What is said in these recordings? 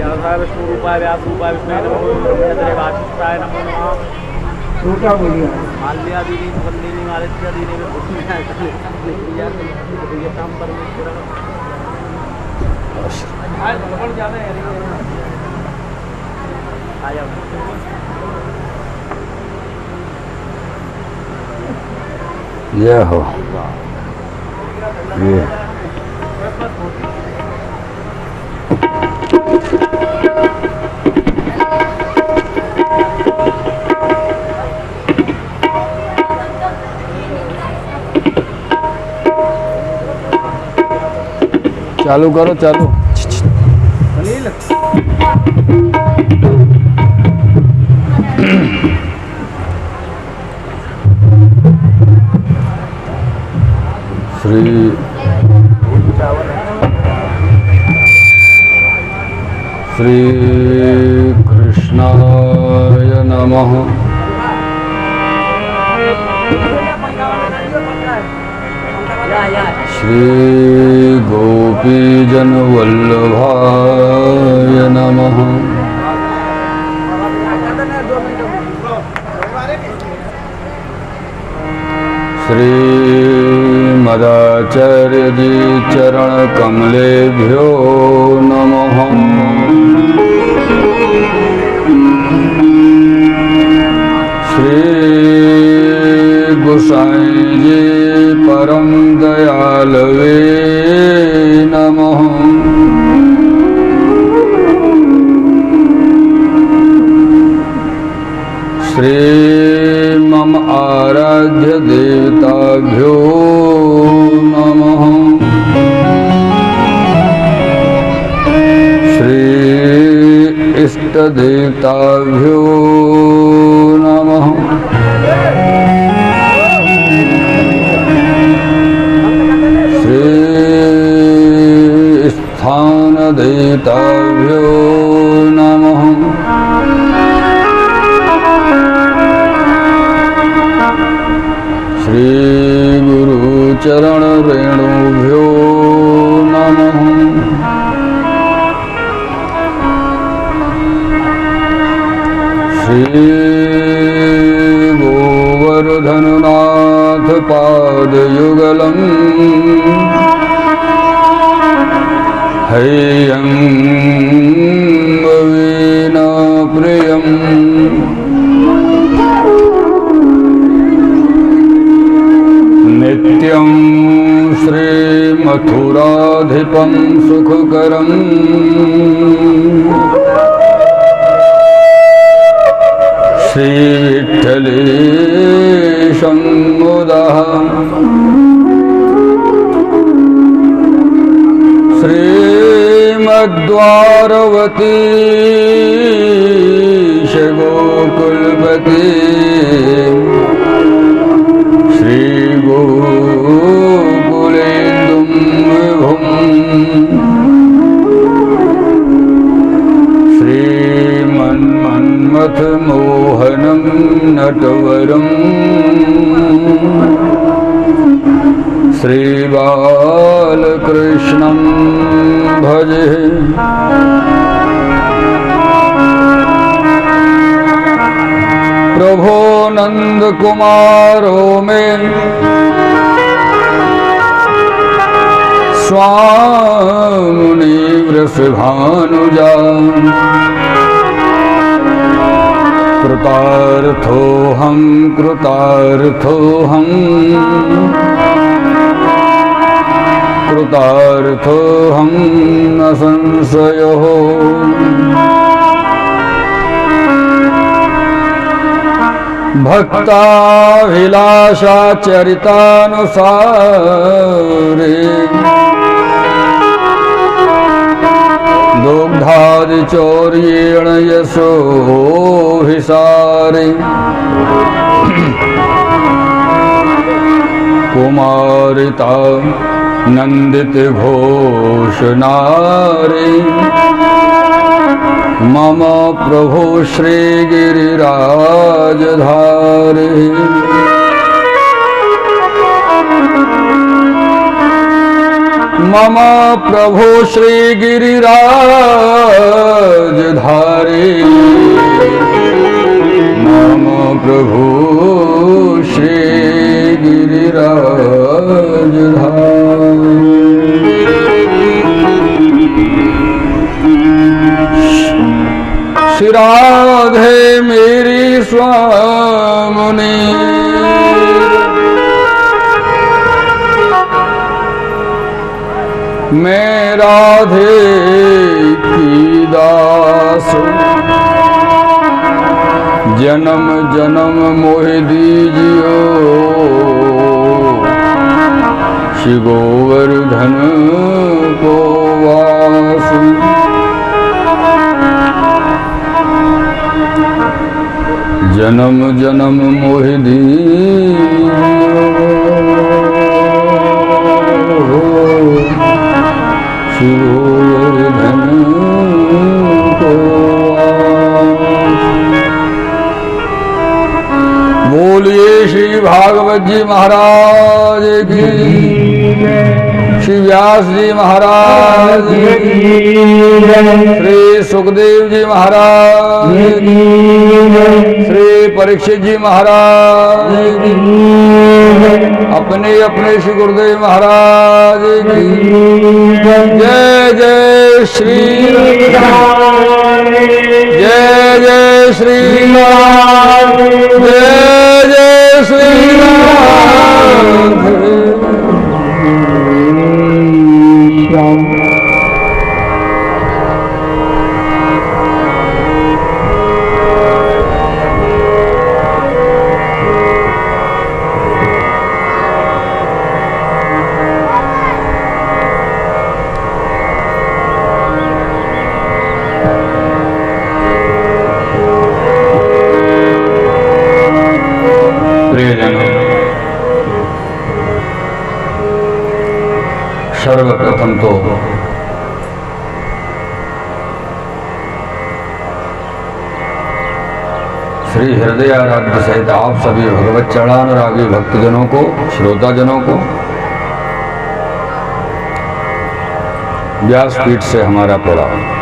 व्यासाय विष्णुरूपाय व्यासरूपाय विष्णुवे नमो ब्रह्मणेन्द्रवासिष्ठाय नमो नमः। छोटा बोलिए माल्यादीनी वंदिनी मालित्यादीनी में प्रियतम परमेश्वरम आज बढ़ जाते हैं आया जय हो ये चालू करो चालू श्री श्री कृष्णाय नमः। श्री गोपीजन वल्लभाय नमः। श्री मदाचार्य जी चरण कमलेभ्यो नमः। श्री गोसाई जी परम दयालवे नमः। श्री मम आराध्य देवताभ्यो नमः। श्री इष्ट देवताभ्यो नमः। श्री स्थान देवताभ्यो नमः। श्री गुरु चरण रेणुभ्यो नमः। श्री गोवर्धननाथ पादयुगलम् हेयं वीणा प्रियम् नित्यं श्रीमथुराधिपं सुखकरम् श्रीविठ्ठलेशं मुदः श्रीमद्वारवतीश गोकुलपति श्रीगोकुलेन्दुं विभुम् श्रीमन्मन्मथमोहनं नटवरम् श्रीबालकृष्णं भजे। प्रभो नंद कुमारो में स्वामी वृषभानुजा कृतार्थोऽहं कृतार्थोऽहं कृतार्थोऽहं न संशयो। भक्ताभिलाषाचरितानुसारे दुग्धादिचौर्येण यशोभिसारे कुमारिता नंदित घोषणारे मम प्रभु श्रीगिरिराजधारे। मम प्रभु श्रीगिरिराजधारे श्री राधे मेरी स्वामिनी। मैं राधे की दास, जन्म जन्म मोहि दीजियो श्री गोवर्धन को वास। जन्म जन्म मोहि दीजियो श्री गोवर्धन को वास। बोलिए श्री भागवत जी महाराज की, श्री व्यास जी महाराज की, श्री सुखदेव जी महाराज की, श्री परीक्षित जी महाराज की, अपने अपने श्री गुरुदेव महाराज की जय जय श्री राम, जय जय श्री राम, जय जय श्री राम। सर्वप्रथम तो श्री हृदय आराध्य सहित आप सभी भगवत चरणानुरागी भक्तजनों को, श्रोताजनों को व्यासपीठ से हमारा प्रणाम।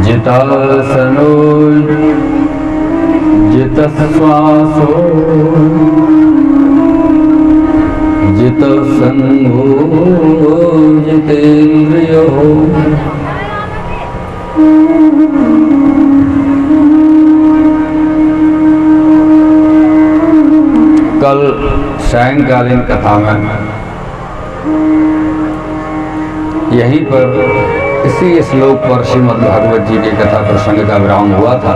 जितासनो जितश्वासो जितसंगो जितेन्द्रियो। कल सायंकालीन कथा में यहीं पर इसी श्लोक पर श्रीमद् भागवत जी की कथा प्रसंग का विराम हुआ था।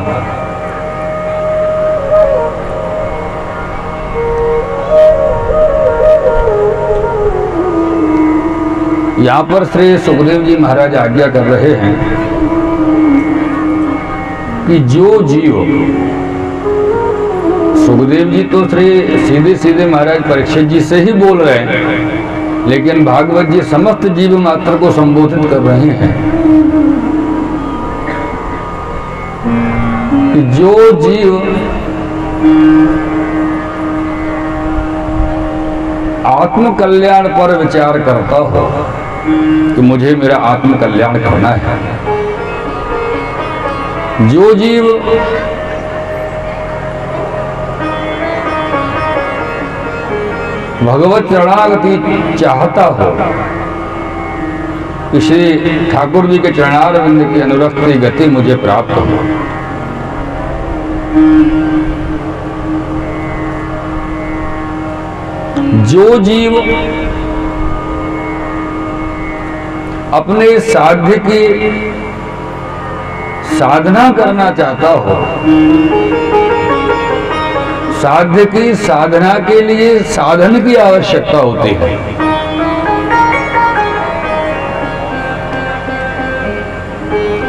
यहाँ पर श्री सुखदेव जी महाराज आज्ञा कर रहे हैं कि जो जीव, सुखदेव जी तो श्री सीधे सीधे महाराज परीक्षित जी से ही बोल रहे हैं, लेकिन भागवत जी समस्त जीव मात्र को संबोधित कर रहे हैं कि जो जीव आत्म कल्याण पर विचार करता हो कि मुझे मेरा आत्म कल्याण करना है, जो जीव भगवत चरणागति चाहता हो कि श्री ठाकुर जी के चरणारविंद की अनुरक्त गति मुझे प्राप्त हो, जो जीव अपने साध्य की साधना करना चाहता हो, साध्य की साधना के लिए साधन की आवश्यकता होती है।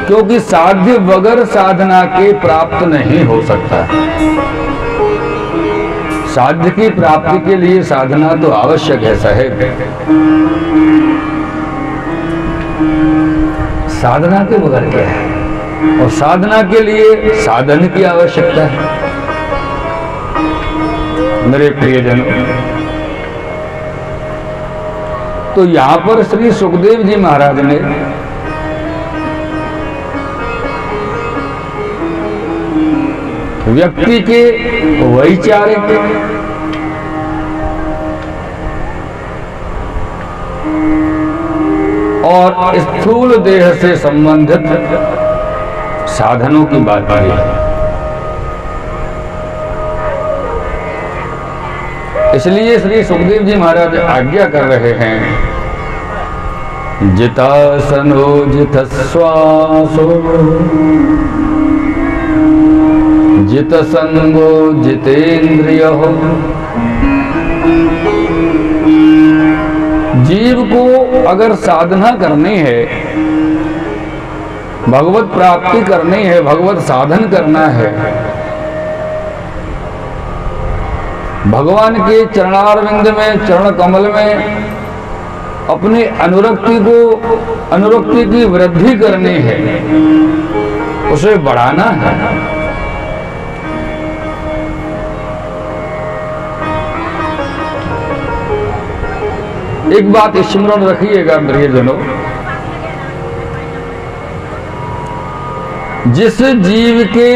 क्योंकि साध्य बगैर साधना के प्राप्त नहीं हो सकता। साध्य की प्राप्ति के लिए साधना तो आवश्यक है साहेब। साधना के बगैर क्या है, और साधना के लिए साधन की आवश्यकता है। मेरे प्रियजनों, तो यहां पर श्री सुखदेव जी महाराज ने व्यक्ति के वैचारिक और स्थूल देह से संबंधित साधनों की बात की है। इसलिए श्री सुखदेव जी महाराज आज्ञा कर रहे हैं, जितासनो जित श्वासो जित संगो जितेंद्रिय हो। जीव को अगर साधना करनी है, भगवत प्राप्ति करनी है, भगवत साधन करना है, भगवान के चरणारविंद में, चरण कमल में अपनी अनुरक्ति की वृद्धि करनी है, उसे बढ़ाना है। एक बात स्मरण रखिएगा प्रियजनों, जिस जीव के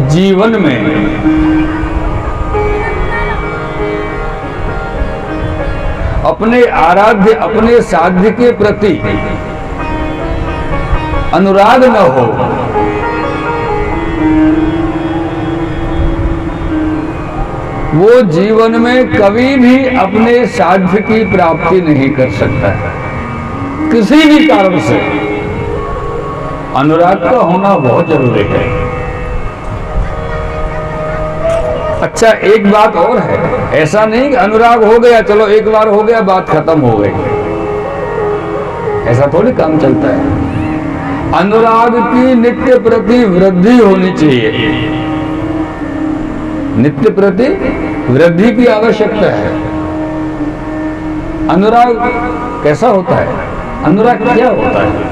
जीवन में अपने आराध्य, अपने साध्य के प्रति अनुराग न हो, वो जीवन में कभी भी अपने साध्य की प्राप्ति नहीं कर सकता है। किसी भी कारण से अनुराग का होना बहुत जरूरी है। अच्छा, एक बात और है, ऐसा नहीं कि अनुराग हो गया, चलो एक बार हो गया, बात खत्म हो गई, ऐसा थोड़ी काम चलता है। अनुराग की नित्य प्रति वृद्धि होनी चाहिए, नित्य प्रति वृद्धि की आवश्यकता है। अनुराग कैसा होता है? अनुराग क्या होता है?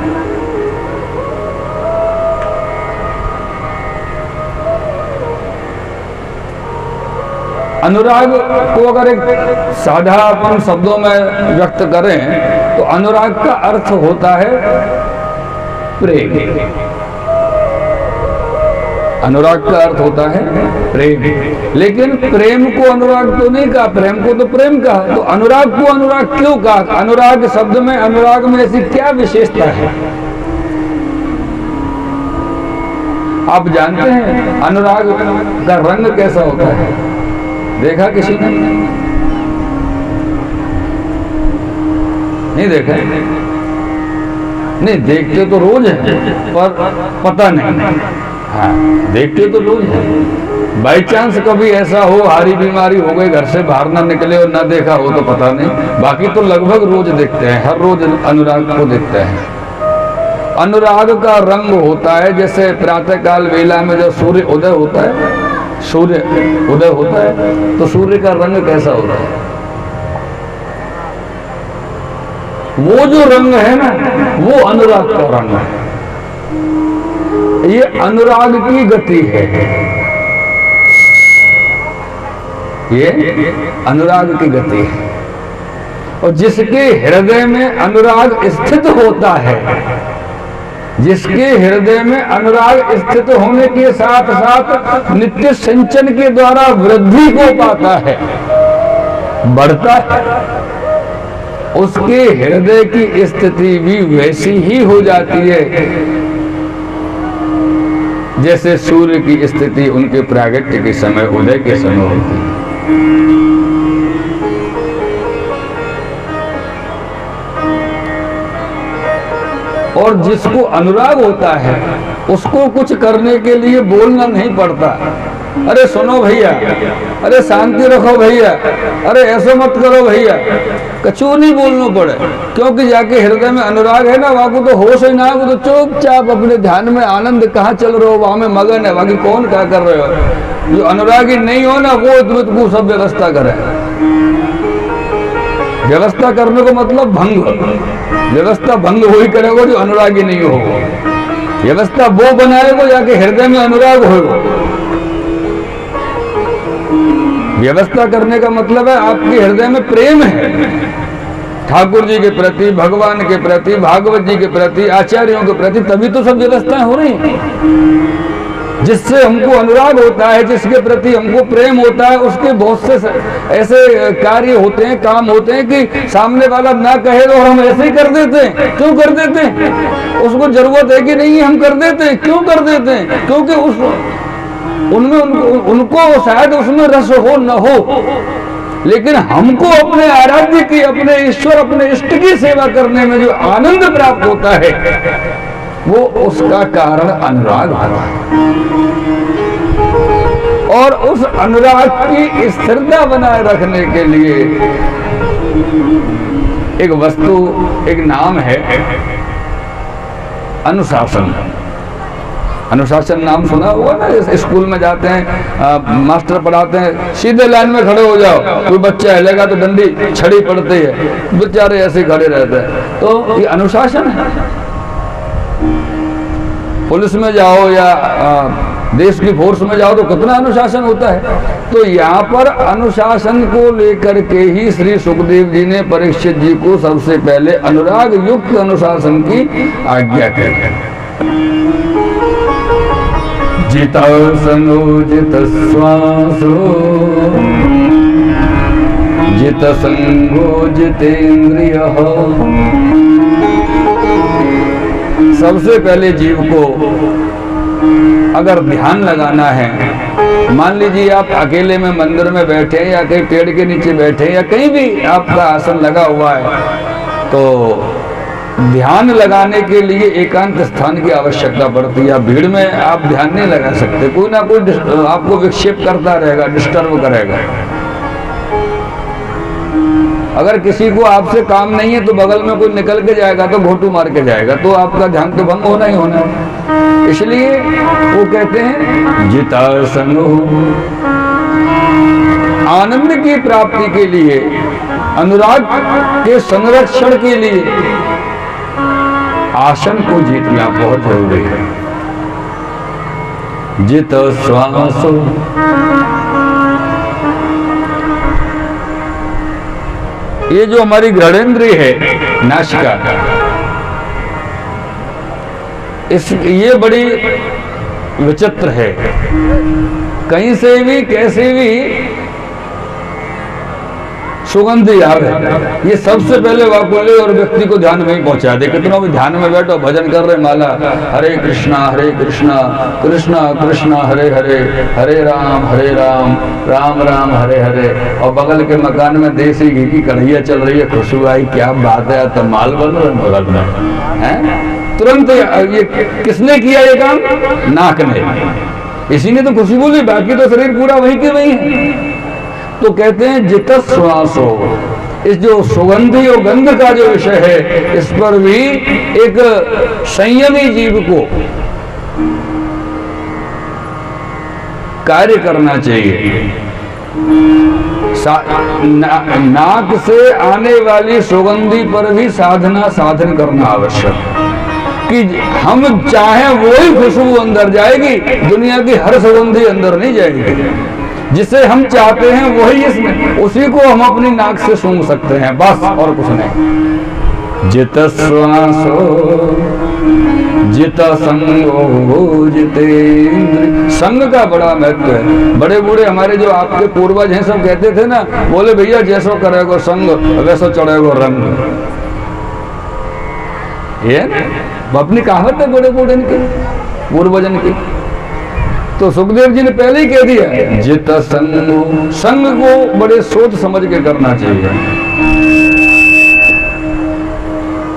अनुराग को अगर एक साधारण शब्दों में व्यक्त करें तो अनुराग का अर्थ होता है प्रेम। अनुराग का अर्थ होता है प्रेम, लेकिन प्रेम को अनुराग तो नहीं कहा, प्रेम को तो प्रेम कहा, तो अनुराग को अनुराग क्यों कहा? अनुराग शब्द में, अनुराग में ऐसी क्या विशेषता है? आप जानते हैं अनुराग का रंग कैसा होता है? देखा किसी ने? नहीं देखा? नहीं, देखते तो रोज है पर पता नहीं। हाँ, देखते तो रोज है। बाई चांस कभी ऐसा हो, हारी बीमारी हो गई, घर से बाहर ना निकले और ना देखा हो तो पता नहीं, बाकी तो लगभग रोज देखते हैं, हर रोज अनुराग को देखते हैं। अनुराग का रंग होता है, जैसे प्रातः काल वेला में जब सूर्य उदय होता है, सूर्य उदय होता है तो सूर्य का रंग कैसा होता है? वो जो रंग है ना, वो अनुराग का रंग है। ये अनुराग की गति है, ये अनुराग की गति है। और जिसके हृदय में अनुराग स्थित होता है, जिसके हृदय में अनुराग स्थित होने के साथ साथ नित्य सिंचन के द्वारा वृद्धि को पाता है, बढ़ता है, उसके हृदय की स्थिति भी वैसी ही हो जाती है जैसे सूर्य की स्थिति उनके प्रागट्य के समय, उदय के समय होती है। और जिसको अनुराग होता है उसको कुछ करने के लिए बोलना नहीं पड़ता। अरे सुनो भैया, अरे शांति रखो भैया, अरे ऐसा मत करो भैया, कछु नहीं बोलना पड़े, क्योंकि जाके हृदय में अनुराग है ना, वहां को तो होश ही ना है, वो तो चुपचाप अपने ध्यान में आनंद कहाँ चल रहे हो वहां में मगन है, बाकी कौन क्या कर रहे हो। जो अनुरागी नहीं हो ना, वो तुमको सब व्यवस्था करे। व्यवस्था करने को मतलब भंग, व्यवस्था भंग वही करेगा जो अनुरागी नहीं हो। व्यवस्था वो बनाएगा जाके हृदय में अनुराग होगा। व्यवस्था करने का मतलब है आपके हृदय में प्रेम है, ठाकुर जी के प्रति, भगवान के प्रति, भागवत जी के प्रति, आचार्यों के प्रति, तभी तो सब व्यवस्थाएं हो रही हैं। जिससे हमको अनुराग होता है, जिसके प्रति हमको प्रेम होता है, उसके बहुत से ऐसे कार्य होते हैं, काम होते हैं कि सामने वाला ना कहे तो हम ऐसे ही कर देते हैं। क्यों कर देते हैं? उसको जरूरत है कि नहीं है, हम कर देते हैं। क्यों कर देते हैं? क्योंकि उनमें उनको शायद उसमें रस हो न हो, लेकिन हमको अपने आराध्य की, अपने ईश्वर, अपने इष्ट की सेवा करने में जो आनंद प्राप्त होता है, वो उसका कारण अनुराग होता है। और उस अनुराग की स्थिरता बनाए रखने के लिए एक वस्तु, एक नाम है अनुशासन। अनुशासन नाम सुना होगा ना? जैसे स्कूल में जाते हैं, मास्टर पढ़ाते हैं, सीधे लाइन में खड़े हो जाओ, कोई बच्चा हिलेगा तो डंडी छड़ी पड़ती है, बेचारे ऐसे खड़े रहते हैं। तो ये अनुशासन है। पुलिस में जाओ या देश की फोर्स में जाओ तो कितना अनुशासन होता है। तो यहाँ पर अनुशासन को लेकर के ही श्री सुखदेव जी ने परीक्षित जी को सबसे पहले अनुराग युक्त अनुशासन की आज्ञा की। जितासनो जित श्वासो जित संगो जितेन्द्रियः। सबसे पहले जीव को अगर ध्यान लगाना है, मान लीजिए आप अकेले में मंदिर में बैठे हैं या कहीं पेड़ के नीचे बैठे हैं या कहीं भी आपका आसन लगा हुआ है, तो ध्यान लगाने के लिए एकांत स्थान की आवश्यकता पड़ती है। भीड़ में आप ध्यान नहीं लगा सकते, कोई ना कोई आपको विक्षेप करता रहेगा, डिस्टर्ब करेगा। अगर किसी को आपसे काम नहीं है तो बगल में कोई निकल के जाएगा तो घोटू मार के जाएगा, तो आपका ध्यान तो भंग होना ही होना है। इसलिए वो कहते हैं जितासनो, आनंद की प्राप्ति के लिए, अनुराग के संरक्षण के लिए आसन को जीतना बहुत जरूरी है। जित श्वासो, ये जो हमारी घ्राणेन्द्रिय है नासिका, ये बड़ी विचित्र है। कहीं से भी कैसे भी सुगंधी आवे, ये सबसे पहले वाकुले और व्यक्ति को ध्यान में ही पहुंचा दे। कितना भी ध्यान में बैठो, भजन कर रहे माला, हरे कृष्णा कृष्णा कृष्णा हरे हरे, हरे राम राम राम हरे हरे। और बगल के मकान में देसी घी की कढ़ैया चल रही है, खुशबू आई, क्या बात है, तो माल बन रहे बगल में है। तुरंत ये किसने किया ये काम? नाक ने। इसी ने तो खुशबू ली, बाकी तो शरीर पूरा वही के वही है। तो कहते हैं जित श्वास हो, इस जो सुगंधी और गंध का जो विषय है, इस पर भी एक संयमी जीव को कार्य करना चाहिए। नाक से आने वाली सुगंधी पर भी साधन करना आवश्यक, कि हम चाहें वही खुशबू अंदर जाएगी, दुनिया की हर सुगंधी अंदर नहीं जाएगी। जिसे हम चाहते हैं वही इसमें, उसी को हम अपनी नाक से सूंघ सकते हैं, बस और कुछ नहीं। जित श्वासो जित संगो जितेन्द्रिय। संग का बड़ा महत्व है। बड़े बूढ़े हमारे जो आपके पूर्वज हैं सब कहते थे ना, बोले भैया जैसो करेगो संग वैसो चढ़ेगो रंग। ये अपनी कहावत है बड़े बूढ़े की, पूर्वजन की। तो सुखदेव जी ने पहले ही कह दिया जित संग, संग को बड़े सोच समझ के करना चाहिए।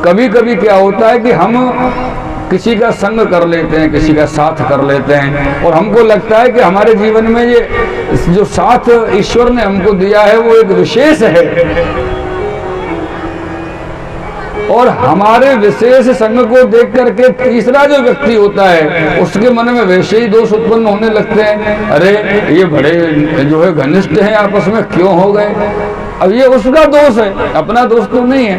कभी कभी क्या होता है कि हम किसी का संग कर लेते हैं, किसी का साथ कर लेते हैं, और हमको लगता है कि हमारे जीवन में ये जो साथ ईश्वर ने हमको दिया है वो एक विशेष है, और हमारे विशेष संग को देख करके तीसरा जो व्यक्ति होता है उसके मन में वैसे ही दोष उत्पन्न होने लगते हैं। अरे ये बड़े जो है घनिष्ठ हैं, आपस में क्यों हो गए? अब ये उसका दोष है, अपना दोष तो नहीं है।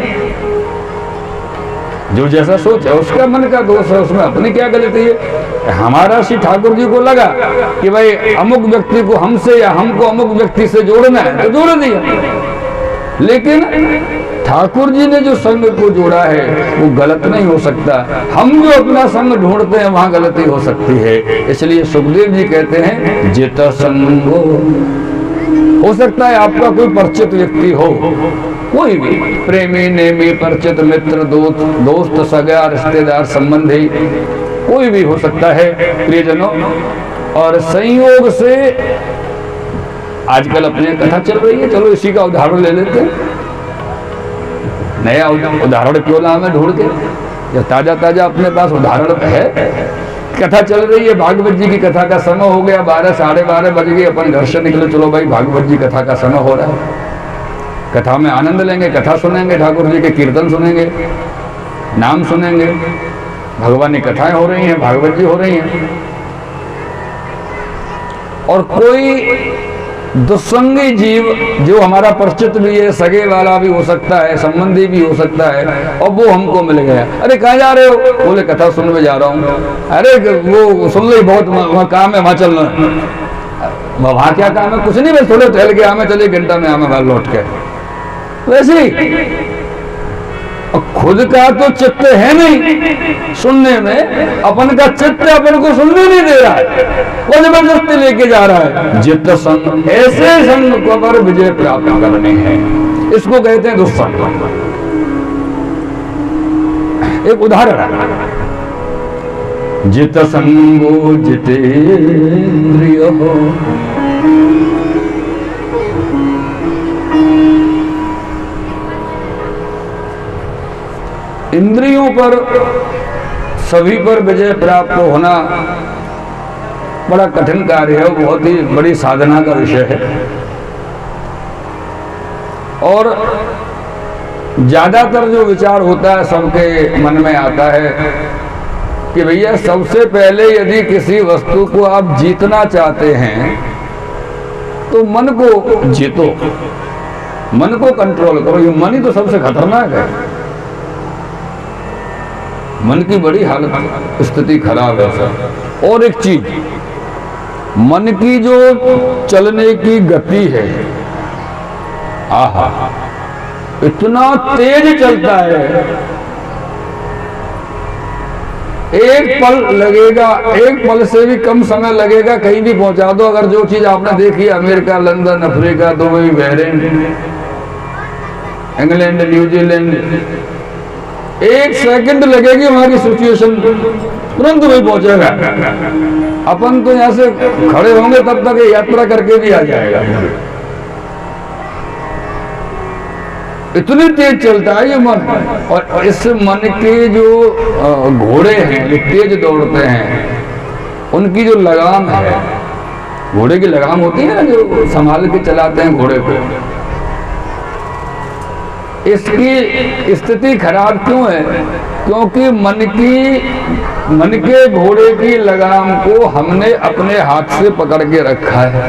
जो जैसा सोच है उसका मन का दोष है, उसमें अपनी क्या गलती है। हमारा श्री ठाकुर जी को लगा कि भाई अमुक व्यक्ति को हमसे या हमको अमुक व्यक्ति से जोड़ना है तो जोड़ दिया, लेकिन ठाकुर जी ने जो संग को जोड़ा है वो गलत नहीं हो सकता। हम जो अपना संग ढूंढते हैं वहां गलती हो सकती है। इसलिए सुखदेव जी कहते हैं जित संगो, हो सकता है आपका कोई परिचित व्यक्ति हो, कोई भी प्रेमी नेमी परिचित मित्र दोस्त सगा रिश्तेदार संबंधी कोई भी हो सकता है प्रियजनों, और संयोग से आजकल अपने कथा चल रही है, चलो इसी का उदाहरण ले लेते हैं। नया उदाहरण क्यों ना हमें ढूंढ के, जब ताजा ताजा अपने पास उदाहरण है। कथा चल रही है, भागवत जी की कथा का समय हो गया, 12 साढ़े 12 बज गए, अपन घर से निकले, चलो भाई भागवत जी कथा का समय हो रहा है, कथा में आनंद लेंगे, कथा सुनेंगे, ठाकुर जी के कीर्तन सुनेंगे, नाम सुनेंगे, भगवान की कथाएं हो रही हैं, भागवत जी हो रही हैं। और कोई दुस्संगी जीव जो हमारा परिचित भी है, सगे वाला भी हो सकता है, संबंधी भी हो सकता है, और वो हमको मिल गया, अरे कहाँ जा रहे हो, बोले कथा सुनने जा रहा हूँ। अरे वो सुन ली, बहुत वहाँ काम है, वहाँ चलना। वहाँ क्या काम है, कुछ नहीं, बस थोड़े टहल के आमे, चले घंटा में आमे बाहर लौट के। वैसे ही खुद का तो चित्त है नहीं सुनने में, अपन का चित्त अपन को सुनने नहीं दे रहा है, वो जबरदस्ती लेके जा रहा है। जित संग, ऐसे संग को पर विजय प्राप्त करने हैं, इसको कहते हैं दुस्संग। एक उदाहरण है, जित संगो जितेंद्रिय हो, इंद्रियों पर सभी पर विजय प्राप्त होना बड़ा कठिन कार्य है, बहुत ही बड़ी साधना का विषय है। और ज्यादातर जो विचार होता है सबके मन में आता है कि भैया सबसे पहले यदि किसी वस्तु को आप जीतना चाहते हैं तो मन को जीतो, मन को कंट्रोल करो। ये मन ही तो सबसे खतरनाक है, मन की बड़ी हालत स्थिति खराब है सर। और एक चीज, मन की जो चलने की गति है, आहा, इतना तेज चलता है, एक पल लगेगा, एक पल से भी कम समय लगेगा कहीं भी पहुंचा दो। अगर जो चीज आपने देखी America, London, Africa, Dubai, Bahrain, England, New Zealand, एक सेकंड लगेगी वहां की सिचुएशन तुरंत वही पहुंचेगा। अपन तो यहां से खड़े होंगे तब तक यात्रा करके भी आ जाएगा। इतनी तेज चलता है ये मन। और इस मन के जो घोड़े हैं, जो तेज दौड़ते हैं, उनकी जो लगाम है, घोड़े की लगाम होती है ना, जो संभाल के चलाते हैं घोड़े को, इसकी स्थिति खराब क्यों है? क्योंकि मन के घोड़े की लगाम को हमने अपने हाथ से पकड़ के रखा है।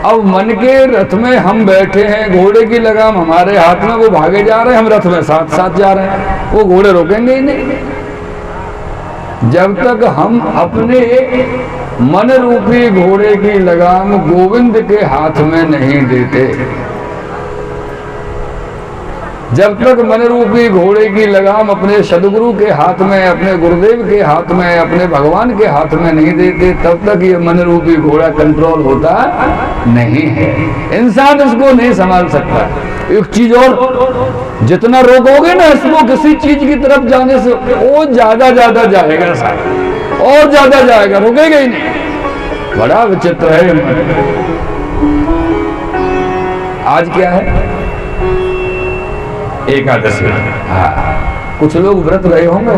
अब मन के रथ में हम बैठे हैं, घोड़े की लगाम हमारे हाथ में, वो भागे जा रहे हैं, हम रथ में साथ साथ जा रहे हैं, वो घोड़े रोकेंगे ही नहीं जब तक हम अपने मन रूपी घोड़े की लगाम गोविंद के हाथ में नहीं देते। जब तक मन रूपी घोड़े की लगाम अपने सदगुरु के हाथ में, अपने गुरुदेव के हाथ में, अपने भगवान के हाथ में नहीं देते, तब तक ये मन रूपी घोड़ा कंट्रोल होता नहीं है। इंसान इसको नहीं संभाल सकता। एक चीज और, जितना रोकोगे ना इसको किसी चीज की तरफ जाने से, वो ज्यादा जाएगा साहब, और ज्यादा जाएगा, रुकेगा ही नहीं। बड़ा विचित्र है। आज क्या है? एकादशी। हाँ, कुछ लोग व्रत रहे होंगे,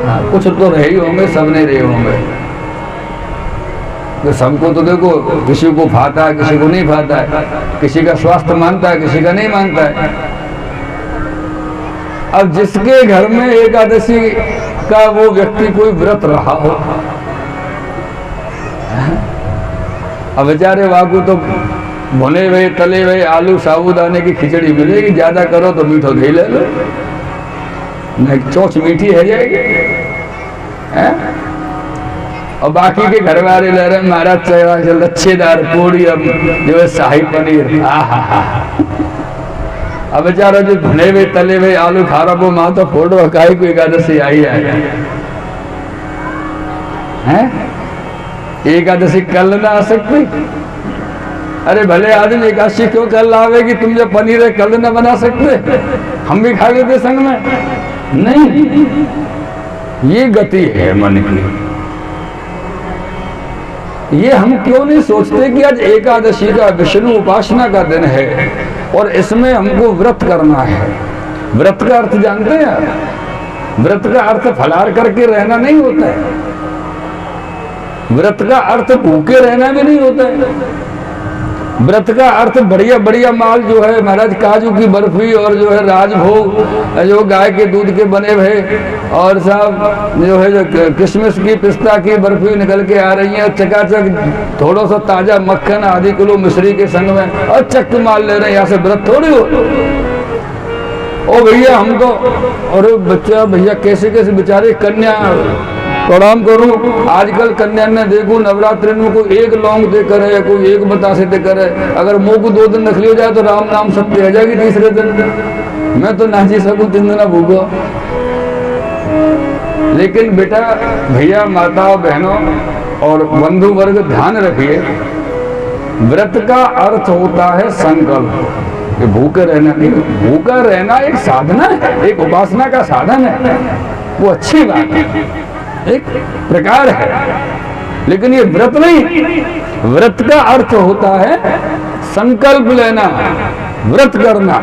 हाँ, कुछ तो रहे ही होंगे, सब नहीं रहे होंगे। तो सबको तो देखो, किसी को भाता है, किसी को नहीं भाता है, किसी का स्वास्थ्य मानता है, किसी का नहीं मानता है। अब जिसके घर में एकादशी का वो व्यक्ति कोई व्रत रहा हो, अब बेचारे वाकू तो भुने हुए तले हुए आलू साबूदाने की खिचड़ी मिलेगी, ज्यादा करो तो मीठो दही ले लो, नहीं चोच मीठी है जाएगी है? और बाकी के घर वाले ले रहे महाराज चल लच्छेदार पूड़ी, अब जो है शाही पनीर। अब बेचारा जो भुने हुए तले हुए आलू खा रहा वो माँ तो फोटो काई को एकादशी आई है। एकादशी कल ना आ सकती? अरे भले आदमी एकादशी क्यों कल आवेगी? तुम जो पनीर है कल ना बना सकते? हम भी खा लेते संग में? नहीं, ये गति है मन की। ये हम क्यों नहीं सोचते कि आज एकादशी का विष्णु उपासना का दिन है और इसमें हमको व्रत करना है। व्रत का अर्थ जानते हैं? व्रत का अर्थ फलाहार करके रहना नहीं होता है। व्रत का अर्थ भूखे रहना भी नहीं होता है। व्रत का अर्थ बढ़िया बढ़िया माल जो है महाराज, काजू की बर्फी और जो है राजभोग जो गाय के दूध के बने हुए, और सब जो है जो किशमिश की पिस्ता की बर्फी निकल के आ रही है, चकाचक थोड़ा सा ताजा मक्खन आधी किलो मिश्री के संग में, और चक्क माल ले रहे हैं। यहाँ से व्रत थोड़ी हो। ओ भैया हम तो, और बच्चा भैया कैसे कैसे बेचारे कन्या, प्रणाम करूं, आजकल कन्या ने देखो नवरात्रि में कोई एक लौंग देकर है, कोई एक बतासे देकर है। अगर मुंह को 2 दिन रख लिया जाए तो राम नाम सत्य हो जाएगी तीसरे दिन। मैं तो ना जी सकूं 3 दिन भूखो। लेकिन बेटा भैया माताओं बहनों और बंधु वर्ग ध्यान रखिए, व्रत का अर्थ होता है संकल्प। कि भूखे रहना नहीं, भूखा रहना एक साधना है, एक उपासना का साधन है, वो अच्छी बात है, एक प्रकार है। लेकिन ये व्रत नहीं। व्रत का अर्थ होता है संकल्प लेना, व्रत करना।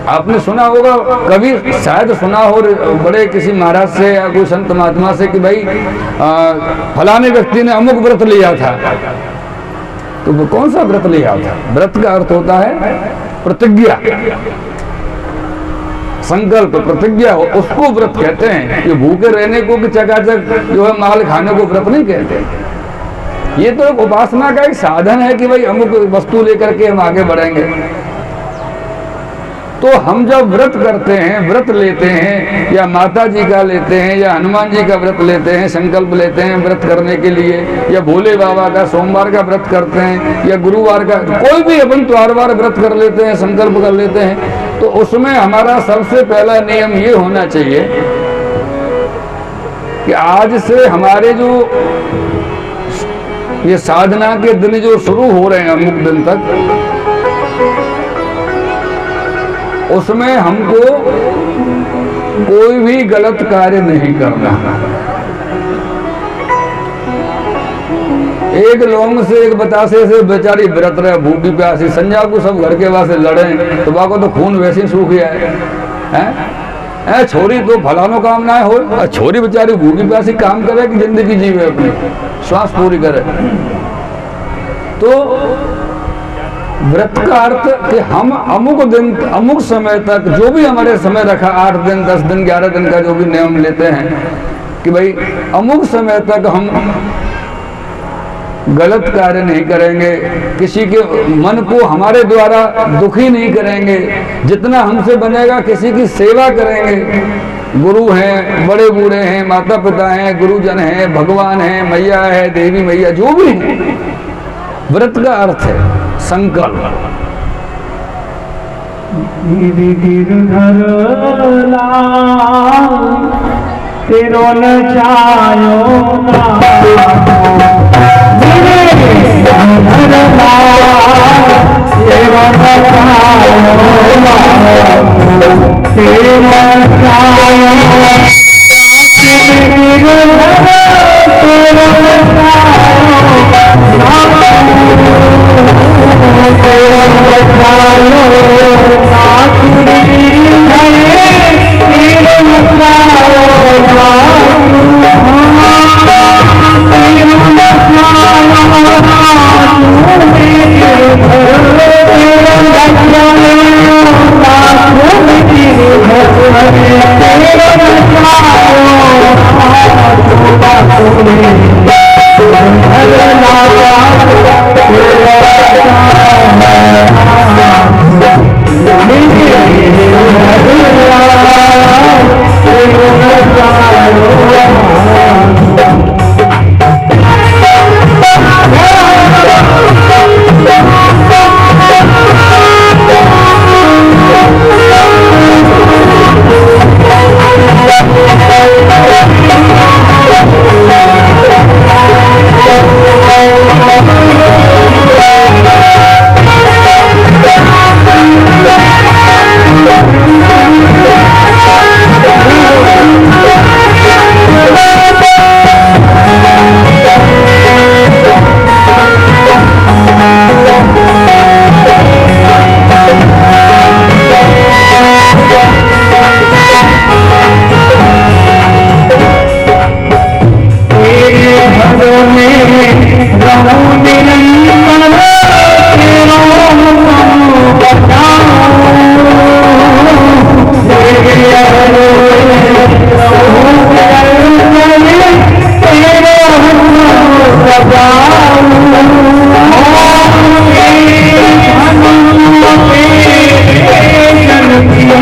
आपने सुना होगा, कभी शायद सुना हो बड़े किसी महाराज से या कोई संत महात्मा से कि भाई फलाने व्यक्ति ने अमुक व्रत लिया था। तो वो कौन सा व्रत लिया था? व्रत का अर्थ होता है प्रतिज्ञा, संकल्प, प्रतिज्ञा हो, उसको व्रत कहते हैं। ये भूखे रहने को कि चकाचक जो है माल खाने को व्रत नहीं कहते। ये तो एक उपासना का एक साधन है कि भाई अमुक वस्तु लेकर के हम आगे बढ़ेंगे। तो हम जब व्रत करते हैं, व्रत लेते हैं, या माता जी का लेते हैं, या हनुमान जी का व्रत लेते हैं, संकल्प लेते हैं व्रत करने के लिए, या भोले बाबा का सोमवार का व्रत करते हैं, या गुरुवार का, कोई भी अपन त्योहार व्रत कर लेते हैं, संकल्प कर लेते हैं, तो उसमें हमारा सबसे पहला नियम ये होना चाहिए कि आज से हमारे जो ये साधना के दिन जो शुरू हो रहे हैं अमुक दिन तक, उसमें हमको कोई भी गलत कार्य नहीं करना। एक लौंग से एक बतासे से बेचारी व्रत रहे, भूखी प्यासी, संजा को सब घर के वास्ते लड़े, तो बाको तो खून वैसे ही सूख गया है। छोरी तो फलानो काम ना हो, छोरी बेचारी भूखी प्यासी काम करे कि जिंदगी जीवे, अपनी श्वास पूरी करे। तो व्रत का अर्थ कि हम अमुक दिन, अमुक समय तक, जो भी हमारे समय रखा, 8 दिन 10 दिन 11 दिन का जो भी नियम लेते हैं कि भाई अमुक समय तक हम गलत कार्य नहीं करेंगे, किसी के मन को हमारे द्वारा दुखी नहीं करेंगे, जितना हमसे बनेगा किसी की सेवा करेंगे। गुरु हैं, बड़े बूढ़े हैं, माता पिता हैं, गुरुजन हैं, भगवान हैं, मैया है, देवी मैया, जो भी है। व्रत का अर्थ है संकल्प। तेरो न चायो Oh, Amen.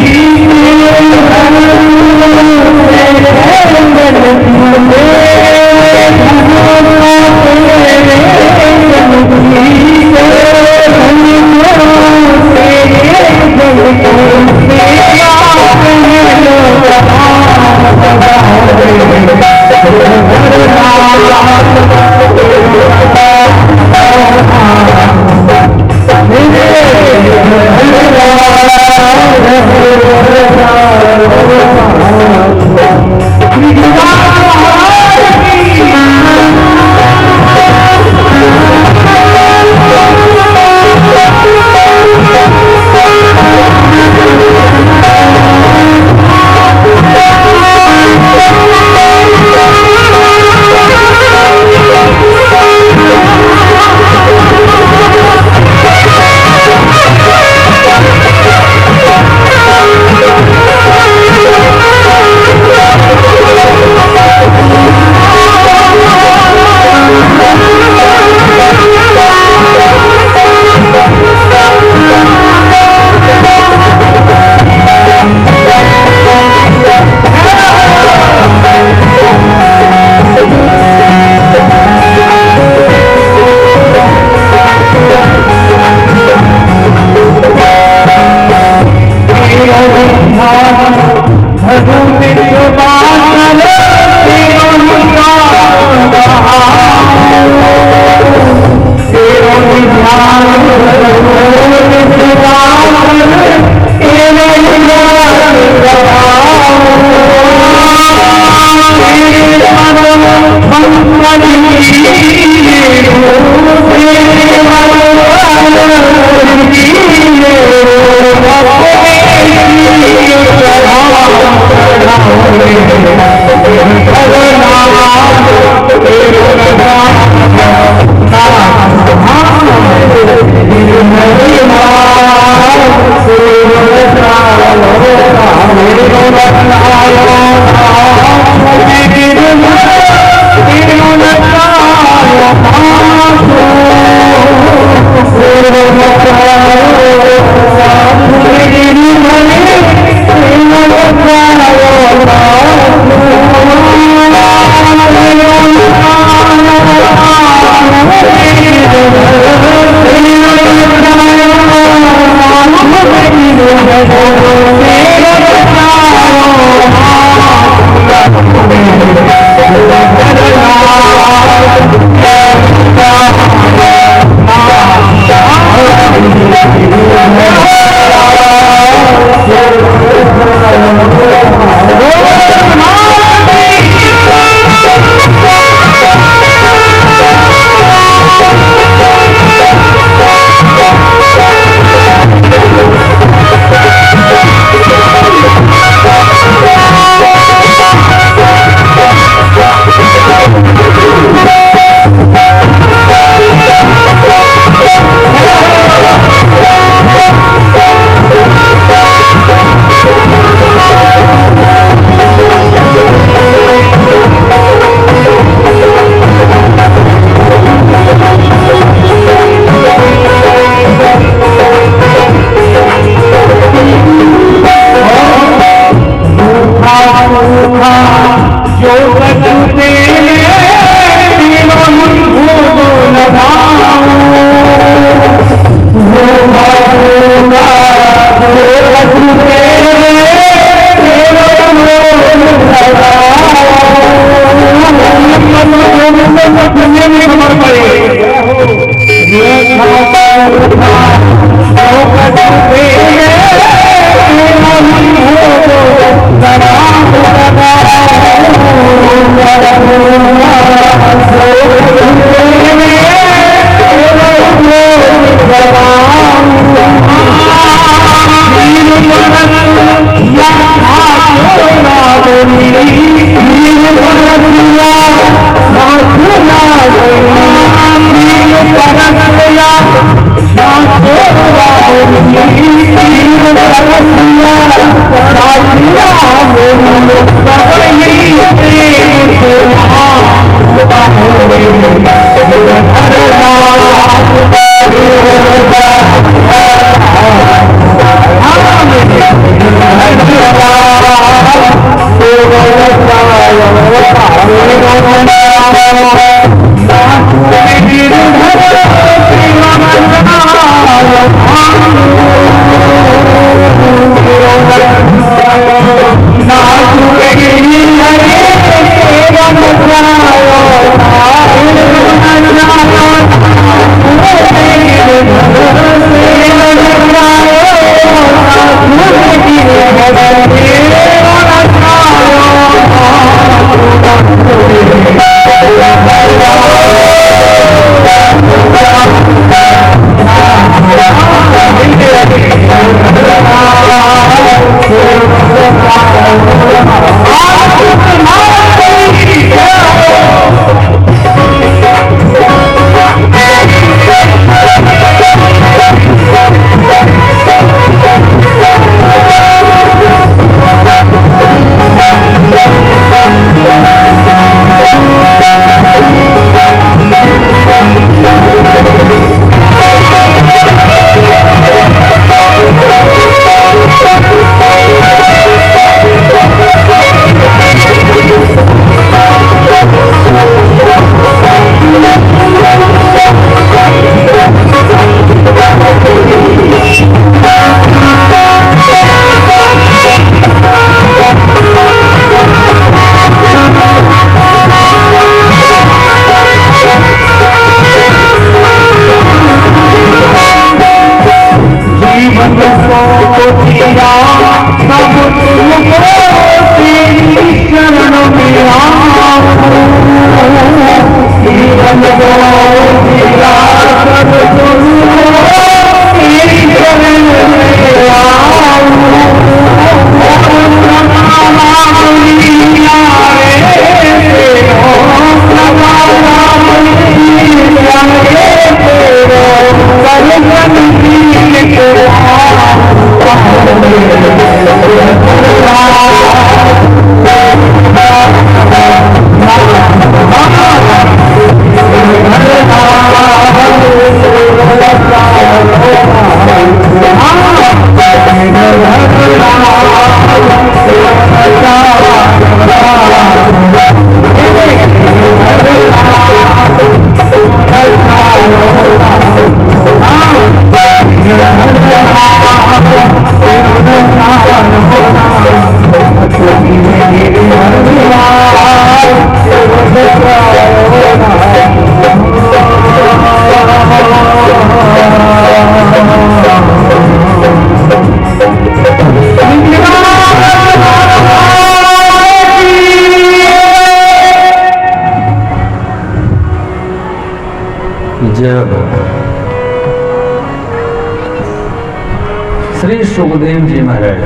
श्री सुखदेव जी महाराज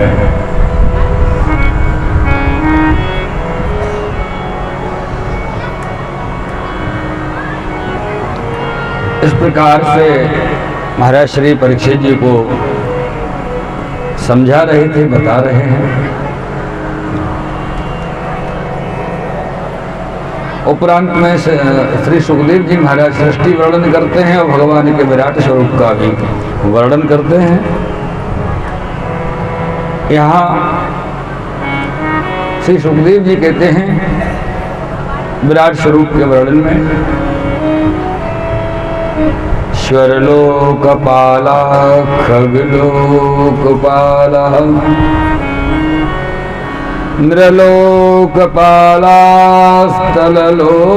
इस प्रकार से महाराज श्री परीक्षित जी को समझा रहे थे, बता रहे हैं। उपरांत में श्री सुखदेव जी महाराज सृष्टि वर्णन करते हैं और भगवान के विराट स्वरूप का भी वर्णन करते हैं। यहाँ श्री सुखदेव जी कहते हैं विराट स्वरूप के वर्णन में, स्वरलोकपाला खगलोकपाला नृलोकपाला स्थललोकपाला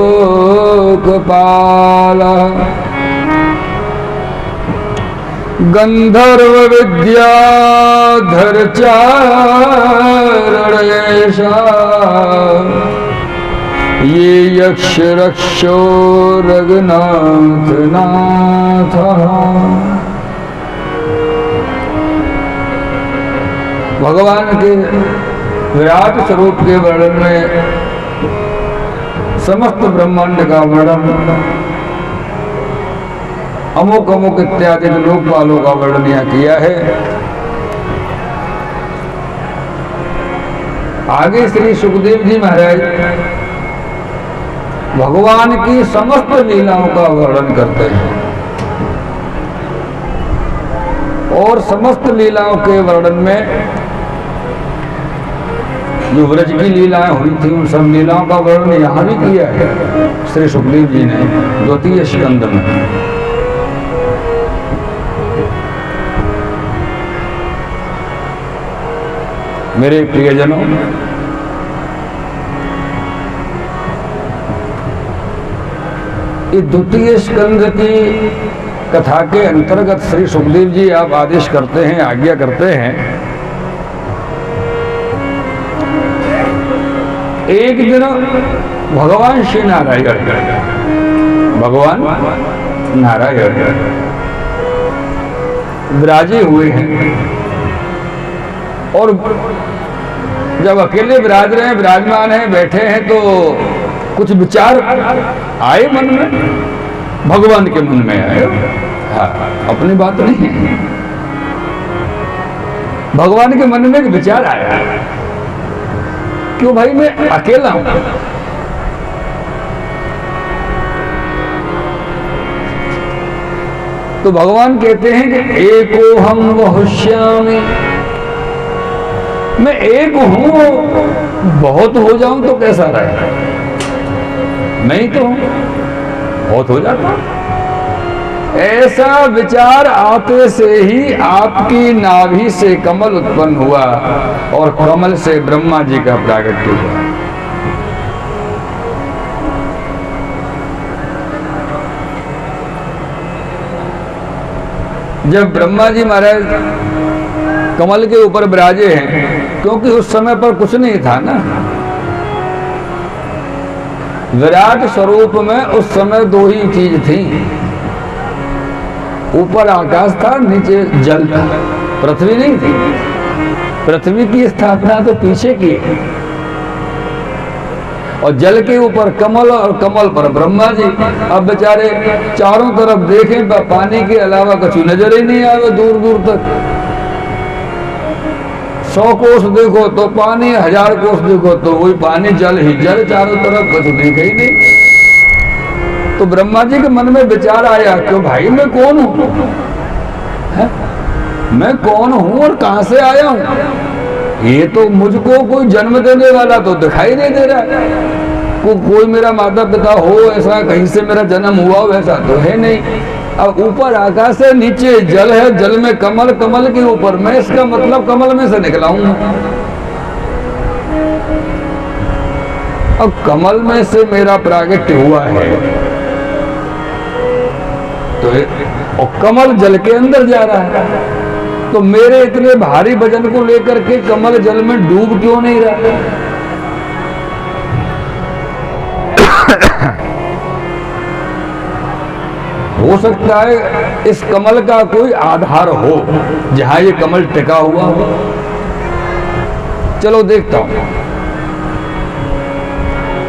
गंधर्व विद्याधर चारणेशा ये यक्ष रक्षो रघुनाथ नाथ। भगवान के विराट स्वरूप के वर्णन में समस्त ब्रह्मांड का वर्णन, अमुक अमुक इत्यादि लोकपालों का वर्णन यहाँ किया है। आगे श्री सुखदेव जी महाराज भगवान की समस्त लीलाओं का वर्णन करते हैं और समस्त लीलाओं के वर्णन में जो व्रज की लीलाएं हुई थी उन सब लीलाओं का वर्णन यहाँ भी किया है श्री सुखदेव जी ने द्वितीय स्कंद में। मेरे प्रियजनों, इस द्वितीय स्कंद की कथा के अंतर्गत श्री सुखदेव जी आप आदेश करते हैं, आज्ञा करते हैं, एक दिन भगवान श्री नारायण, भगवान नारायण विराजे हुए हैं। और जब अकेले विराज रहे हैं, विराजमान हैं, बैठे हैं, तो कुछ विचार आए मन में, भगवान के मन में आए। हाँ, अपनी बात नहीं है, भगवान के मन में एक विचार आया, क्यों भाई मैं अकेला हूं। तो भगवान कहते हैं कि एको हम वहुष्यामि, मैं एक हूं, बहुत हो जाऊं तो कैसा रहे, मैं ही तो हूं, बहुत हो जाता। ऐसा विचार आते से ही आपकी नाभि से कमल उत्पन्न हुआ और कमल से ब्रह्मा जी का प्रागट्य हुआ। जब ब्रह्मा जी महाराज कमल के ऊपर विराजे हैं, क्योंकि उस समय पर कुछ नहीं था ना, विराट स्वरूप में उस समय दो ही चीज थी, ऊपर आकाश था, नीचे जल था, पृथ्वी नहीं थी। पृथ्वी की स्थापना तो पीछे की है, और जल के ऊपर कमल और कमल पर ब्रह्मा जी। अब बेचारे चारों तरफ देखें, पानी के अलावा कुछ नजर ही नहीं आवे दूर दूर तक। 100 कोस देखो तो पानी, 1000 कोस देखो तो वही पानी, जल ही जल, चारों तरफ कुछ देखे ही नहीं। तो ब्रह्मा जी के मन में विचार आया, क्यों भाई मैं कौन हूं, मैं कौन हूं और कहां से आया हूं। ये तो मुझको कोई जन्म देने वाला तो दिखाई नहीं दे रहा, कोई मेरा माता पिता हो ऐसा, कहीं से मेरा जन्म हुआ वैसा तो है नहीं। अब ऊपर आकाश है, नीचे जल है, जल में कमल, कमल के ऊपर मैं, इसका मतलब कमल में से निकला हूं। अब कमल में से मेरा प्रागट्य हुआ है, तो और कमल जल के अंदर जा रहा है, तो मेरे इतने भारी वजन को लेकर के कमल जल में डूब क्यों नहीं रहा। हो सकता है इस कमल का कोई आधार हो जहां ये कमल टिका हुआ हो। चलो देखता हूं,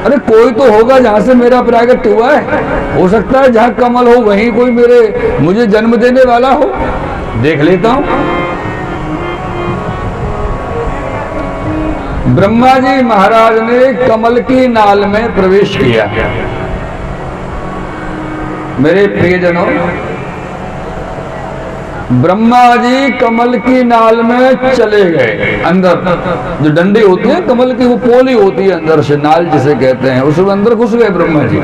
अरे कोई तो होगा जहां से मेरा प्रागट्य हुआ है। हो सकता है जहां कमल हो वहीं कोई मुझे जन्म देने वाला हो, देख लेता हूं। ब्रह्मा जी महाराज ने कमल की नाल में प्रवेश किया। मेरे प्रियजनों, ब्रह्मा जी कमल की नाल में चले गए अंदर। जो डंडी होती है कमल की, वो पोली होती है अंदर से, नाल जिसे कहते हैं, उसमें अंदर घुस गए ब्रह्मा जी।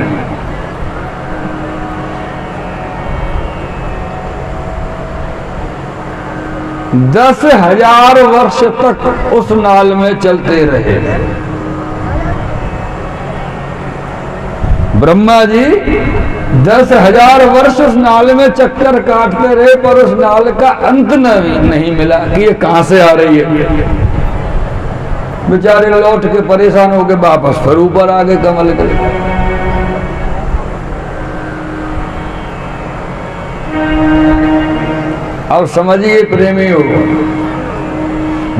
10,000 वर्ष तक उस नाल में चलते रहे ब्रह्मा जी। 10,000 वर्ष उस नाल में चक्कर काटते रहे, पर उस नाल का अंत नहीं मिला कि ये कहां से आ रही है। बेचारे लौट के परेशान हो गए, वापस फिर ऊपर आ गए कमल के। अब समझिए प्रेमी हो,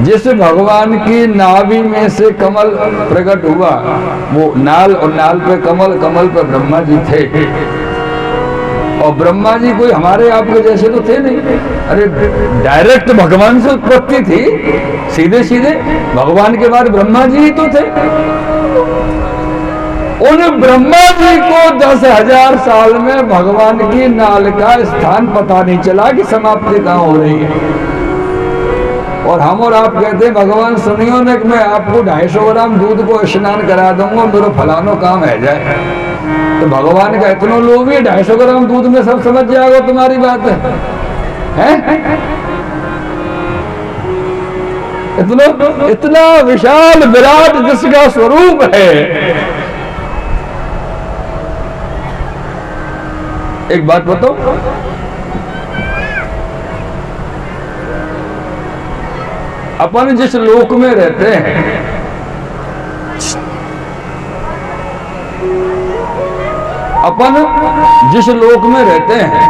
जिस भगवान की नाभि में से कमल प्रकट हुआ, वो नाल, और नाल पे कमल, कमल पे ब्रह्मा जी थे। और ब्रह्मा जी कोई हमारे आपके जैसे तो थे नहीं, अरे डायरेक्ट भगवान से उत्पत्ति थी, सीधे सीधे भगवान के बाद ब्रह्मा जी ही तो थे। उन ब्रह्मा जी को 10,000 साल में भगवान की नाल का स्थान पता नहीं चला कि समाप्ति कहां हो रही है। और हम और आप कहते हैं भगवान सुनियो ने कि मैं आपको 250 ग्राम दूध को स्नान करा दूंगा, मेरा फलानो काम है जाए। तो भगवान का इतना लोभ है, 250 ग्राम दूध में सब समझ जाएगा तुम्हारी बात है? इतना विशाल विराट जिसका स्वरूप है। एक बात बताओ, अपन जिस लोक में रहते हैं, अपन जिस लोक में रहते हैं,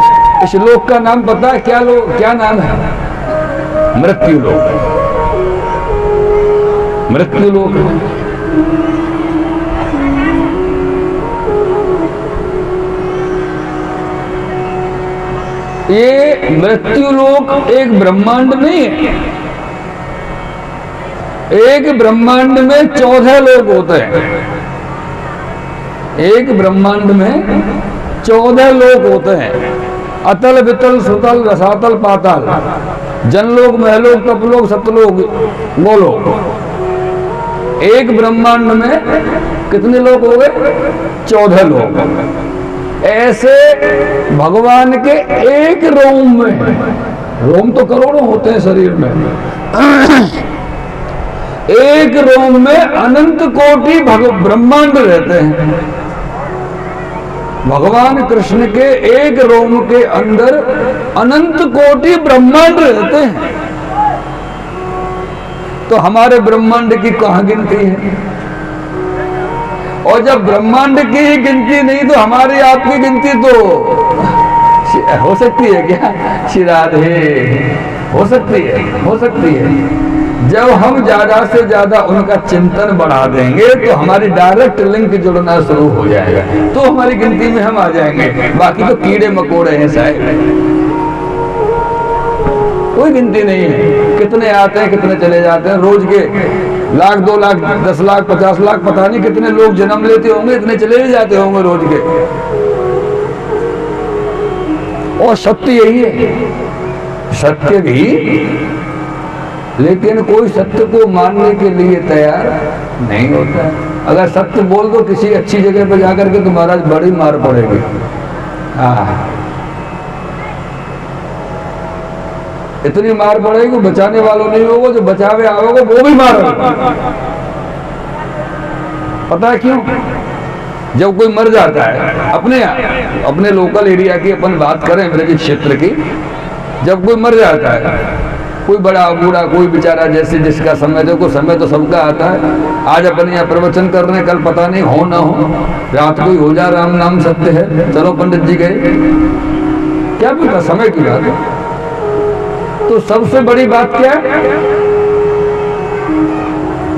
इस लोक का नाम पता है क्या नाम है? मृत्यु लोक। मृत्यु लोक है। ये मृत्यु लोक एक ब्रह्मांड नहीं है। एक ब्रह्मांड में 14 लोक होते हैं। एक ब्रह्मांड में 14 लोक होते हैं। अतल वितल सुतल रसातल पाताल, जनलोक महलोक तपलोक सतलोक गोलोक। एक ब्रह्मांड में कितने लोग हो गए? 14 लोग। ऐसे भगवान के एक रोम में, रोम तो करोड़ों होते हैं शरीर में, एक रोम में अनंत कोटि ब्रह्मांड रहते हैं। भगवान कृष्ण के एक रोम के अंदर अनंत कोटि ब्रह्मांड रहते हैं। तो हमारे ब्रह्मांड की कहां गिनती है? और जब ब्रह्मांड की ही गिनती नहीं तो हमारी आपकी गिनती तो हो सकती है क्या? श्री राधे हो सकती है, हो सकती है। जब हम ज्यादा से ज्यादा उनका चिंतन बढ़ा देंगे तो हमारी डायरेक्ट लिंक जुड़ना शुरू हो जाएगा, तो हमारी गिनती में हम आ जाएंगे। बाकी तो कीड़े मकोड़े हैं साहब, कोई गिनती नहीं है। कितने आते हैं कितने चले जाते हैं। रोज के 1 लाख 2 लाख 10 लाख 50 लाख पता नहीं कितने लोग जन्म लेते होंगे, इतने चले भी जाते होंगे रोज के। और सत्य यही है, सत्य भी, लेकिन कोई सत्य को मानने के लिए तैयार नहीं होता है। अगर सत्य बोल दो किसी अच्छी जगह पर जाकर के तो महाराज बड़ी मार पड़ेगी। इतनी मार पड़ेगी, बचाने वालों नहीं होगा, जो बचावे आओगे वो भी मारोगे। पता है क्यों? जब कोई मर जाता है, अपने लोकल एरिया की अपन बात करें, ब्रज क्षेत्र की, जब कोई मर जाता है, कोई बड़ा बूढ़ा कोई बेचारा, जैसे जिसका समय, देखो समय तो सबका आता है। आज अपन यहाँ प्रवचन कर रहे हैं, कल पता नहीं हो ना हो, रात को ही हो जा, राम नाम सत्य है, चलो पंडित जी गए, क्या पता, समय की बात है। तो सबसे बड़ी बात क्या है?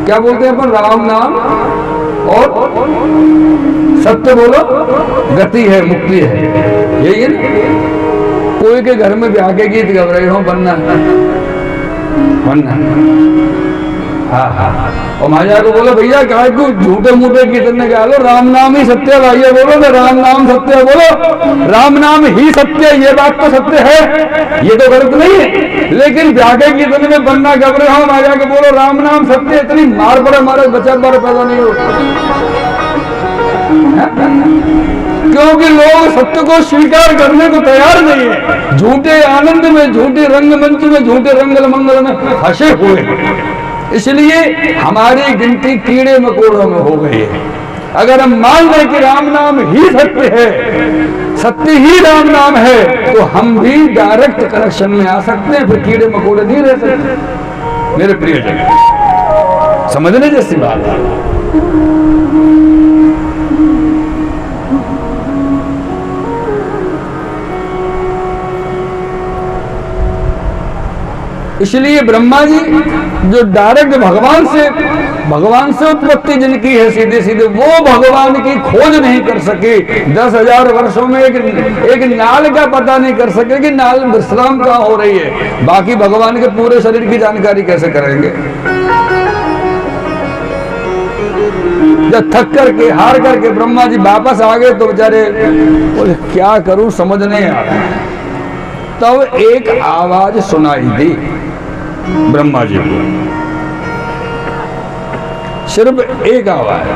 क्या बोलते हैं अपन? राम नाम और सत्य बोलो, गति है, मुक्ति है, यही है ना। कोई के घर में ब्याह के गीत गा रहे हो, बनना हाँ। और महाजा को बोलो भैया क्या झूठे मूठे कीर्तन गा लो, राम नाम ही सत्य है भैया, बोलो ना राम नाम सत्य है, बोलो राम नाम ही सत्य है। ये बात तो सत्य है, ये तो गलत नहीं है, लेकिन ब्याह के कीर्तन में बनना घबरे हो, महाजा को बोलो राम नाम सत्य, इतनी मार पड़े हमारे बच्चा बार पैदा नहीं हो। क्योंकि लोग सत्य को स्वीकार करने को तैयार नहीं है। झूठे आनंद में, झूठे रंगमंच में, झूठे रंगल मंगल में फंसे हुए, इसलिए हमारी गिनती कीड़े मकोड़ों में हो गई है। अगर हम मान लें कि राम नाम ही सत्य है, सत्य ही राम नाम है, तो हम भी डायरेक्ट कनेक्शन में आ सकते हैं, फिर कीड़े मकोड़े नहीं रह सकते। मेरे प्रियजन, समझने जैसी बात है। इसलिए ब्रह्मा जी जो डायरेक्ट भगवान से उत्पत्ति जिनकी है सीधे सीधे, वो भगवान की खोज नहीं कर सके। 10,000 वर्षों में एक नाल का पता नहीं कर सके कि नाल विश्राम कहाँ हो रही है। बाकी भगवान के पूरे शरीर की जानकारी कैसे करेंगे? जब थक करके हार करके ब्रह्मा जी वापस आ गए तो बेचारे बोले क्या करूं, समझ नहीं आ रहा। तब एक आवाज सुनाई दी ब्रह्मा जी को, सिर्फ एक आवाज।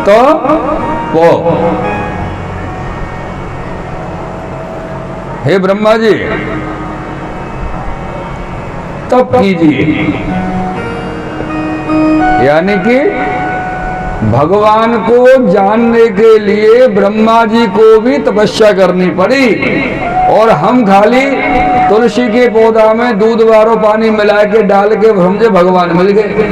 तो वो हे ब्रह्मा जी तप कीजिए, यानी कि भगवान को जानने के लिए ब्रह्मा जी को भी तपस्या करनी पड़ी। और हम खाली तुलसी के पौधा में दूध वारो पानी मिला के डाल के समझे भगवान मिल गए।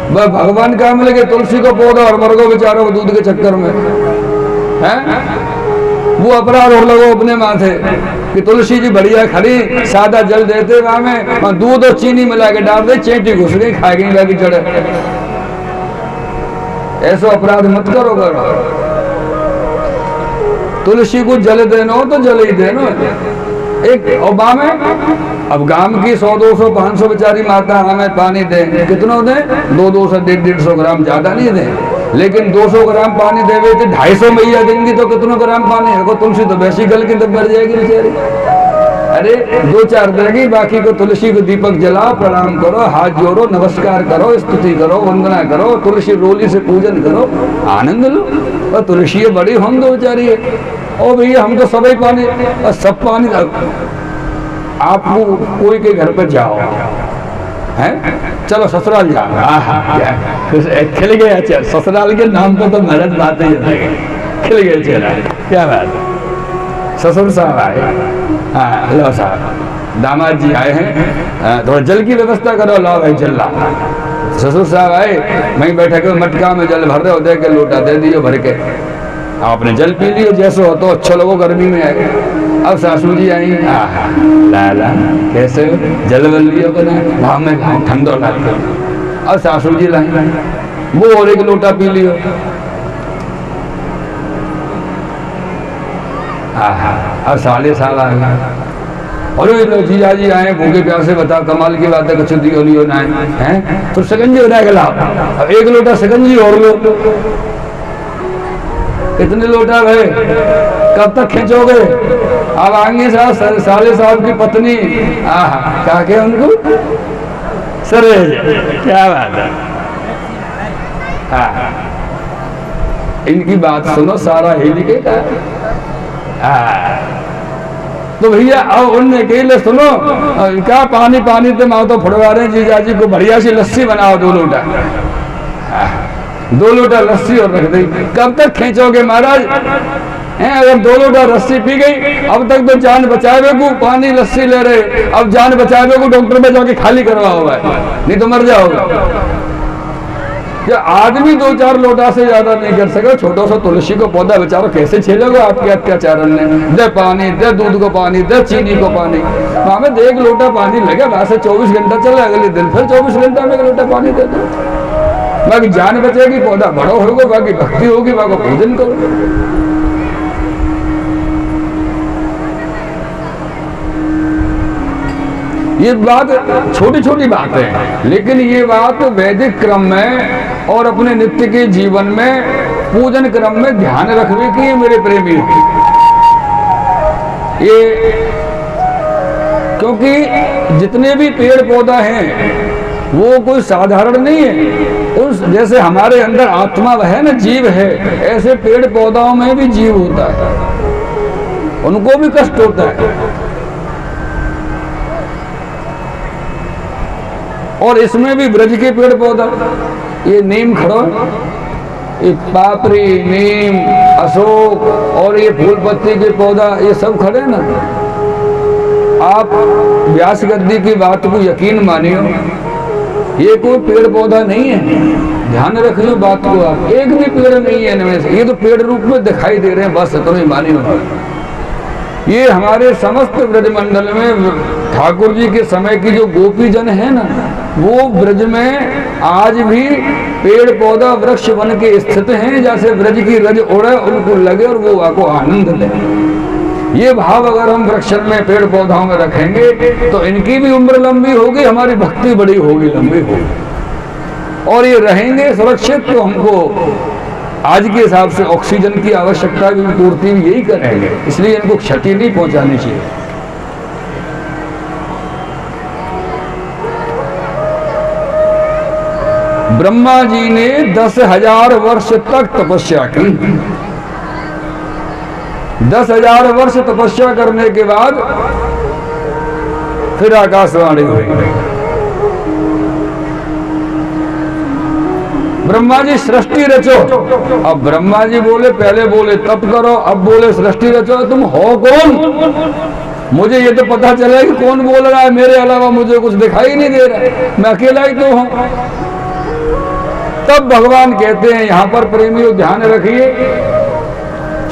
वह भगवान का मिल के तुलसी को पौधा और मर गो बेचारों को दूध के चक्कर में हैं। वो अपराध हो लगो अपने माथे कि तुलसी जी बढ़िया खड़ी सादा जल देते वहां में दूध और चीनी मिला के डाल दे, चेटी घुस गई खा गई बाकी चढ़े। ऐसा अपराध मत करो। तुलसी को जल देनो तो जल ही देनो। एक ओबा में अब गांव की 100, 200, 500 बेचारी माता हमें पानी दे, कितनों दे? 200, 150 ग्राम, ज्यादा नहीं दे। लेकिन 200 ग्राम पानी देवे तो 250 मैया देंगी तो कितनों ग्राम पानी है? तुलसी तो वैसी गल की तब मर जाएगी बेचारी। अरे 2-4 देगी, बाकी को तुलसी को दीपक जलाओ, प्रणाम करो, हाथ जोड़ो, नमस्कार करो, स्तुति करो, वंदना करो, तुलसी रोली से पूजन करो, आनंद लो। और तुलसी बड़ी हम दो बेचारी है। ओ भैया हम तो सभी पानी और सब पानी। आप कोई के घर पर जाओ हैं, चलो ससुराल जाओ, खिल गया चेहरा। ससुराल के नाम पर तो मेहनत बात ही खिल गया चेहरा, क्या बात है। ससुर साहब आए, हाँ लो साहब, दामाद जी आए हैं, थोड़ा जल की व्यवस्था करो, लाओ भाई जल ला। ससुर साहब आए, मैं बैठे के मटका में जल भर रहे हो, दे के लोटा दे दियो भर के, आपने जल पी लियो, जैसे हो तो अच्छा लोगो, गर्मी में आए। अब सासू जी आई, लाला कैसे जल बल लियो को ना में ठंडो लाते। अब सासू जी लाई, वो और एक लोटा पी लियो। अब साले साल आ गए, और जीजा जी आए भूखे प्यासे, बता कमाल की बात है, कुछ दियो लियो ना है तो सकंजी बना के लाओ। अब एक लोटा सकंजी और लो। कितने लोटा भाई, कब तक खींचोगे? अब आएंगे साहब, साले साहब की पत्नी, कहा के उनको सर, क्या बात है। इनकी बात सुनो, सारा हिल के का। तो भैया अब उनने के सुनो, क्या पानी पानी तो माओ तो फुड़वा रहे जीजा जी को, बढ़िया सी लस्सी बनाओ 2 लोटा। 2 लोटा लस्सी और रख दी। कब तक खींचोगे महाराज हैं? अगर 2 लोटा लस्सी पी गई, अब तक तो जान बचावे को पानी लस्सी ले रहे, अब जान बचावे को डॉक्टर में जाके खाली करवाओगे, नहीं तो मर जाओगे। या आदमी 2-4 लोटा से ज्यादा नहीं कर सके। छोटा सा तुलसी को पौधा बेचारो कैसे झेलोगे आपके अत्याचार ने? दे पानी, दे दूध को पानी, दे चीनी को पानी। हमें 1 लोटा पानी लगे, वैसे 24 घंटा चले, अगले दिन फिर 24 घंटा में 1 लोटा पानी दे दो। बाकी जान बचेगी, पौधा बड़ा होगा, बाकी भक्ति होगी, बाकी पूजन करो। ये बात छोटी छोटी बातें हैं, लेकिन ये बात वैदिक क्रम में और अपने नित्य के जीवन में पूजन क्रम में ध्यान रखने की मेरे प्रेमी है। ये क्योंकि जितने भी पेड़ पौधा हैं वो कोई साधारण नहीं है। उस जैसे हमारे अंदर आत्मा है ना, जीव है, ऐसे पेड़ पौधों में भी जीव होता है, उनको भी कष्ट होता है। और इसमें भी ब्रज के पेड़ पौधा, ये नीम खड़ो, ये पापरी, नीम, अशोक और ये फूल पत्ती के पौधा, ये सब खड़े ना। आप व्यास गद्दी की बात को यकीन मानियो, ये कोई पेड़ पौधा नहीं है। ध्यान रखियो बात को, आप एक भी पेड़ नहीं है इनमें से, ये तो पेड़ रूप में दिखाई दे रहे हैं, बस इतना ही मानियो। ये हमारे समस्त ब्रजमंडल में ठाकुर जी के समय की जो गोपी जन है ना, वो ब्रज में आज भी पेड़ पौधा वृक्ष बन के स्थित हैं, जैसे ब्रज की रज उड़े उनको लगे और वो आपको आनंद ले। ये भाव अगर हम वृक्ष में पेड़ पौधों में रखेंगे तो इनकी भी उम्र लंबी होगी, हमारी भक्ति बड़ी होगी, लंबी होगी, और ये रहेंगे सुरक्षित। तो हमको आज के हिसाब से ऑक्सीजन की आवश्यकता की पूर्ति भी यही करेंगे, इसलिए इनको क्षति नहीं पहुंचानी चाहिए। ब्रह्मा जी ने 10,000 वर्ष तक तपस्या की। 10,000 वर्ष तपस्या करने के बाद फिर आकाशवाणी हुई। ब्रह्मा जी सृष्टि रचो। अब ब्रह्मा जी बोले, पहले बोले तप करो, अब बोले सृष्टि रचो। तुम हो कौन? मुझे ये तो पता चला कि कौन बोल रहा है, मेरे अलावा मुझे कुछ दिखाई नहीं दे रहा, मैं अकेला ही तो हूं। तब भगवान कहते हैं, यहां पर प्रेमियों ध्यान रखिए,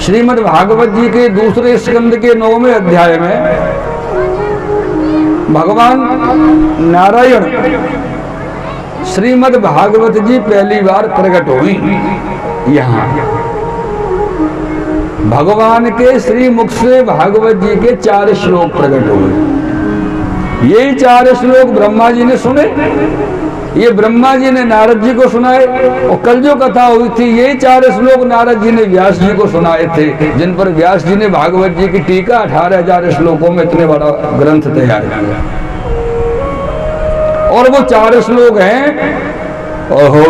श्रीमद् भागवत जी के दूसरे स्कंद के 9वें अध्याय में भगवान नारायण श्रीमद् भागवत जी पहली बार प्रकट हुई। यहां भगवान के श्री मुख से भागवत जी के 4 श्लोक प्रकट हुए। यही 4 श्लोक ब्रह्मा जी ने सुने, ये ब्रह्मा जी ने नारद जी को सुनाए, और कल जो कथा हुई थी यही 4 श्लोक नारद जी ने व्यास जी को सुनाए थे, जिन पर व्यास जी ने भागवत जी की टीका 18,000 श्लोकों में इतने बड़ा ग्रंथ तैयार किया। और वो 4 श्लोक हैं, अहो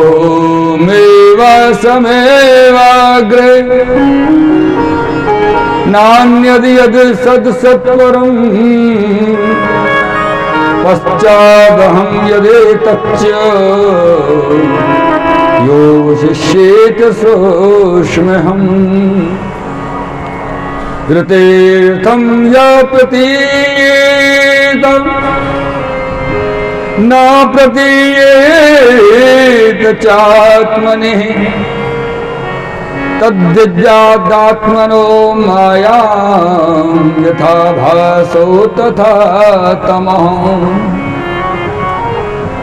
मेवा समेवाग्रे नान्यदि यद सद सत्वरम पश्चादहं यदेतच्च यो शिष्येत सोऽस्म्यहम् धृतेऽर्थं या प्रतीयेत न प्रतीयेत चात्मनि तद्विद्यादात्मनो माया यथा भासो तथा तमः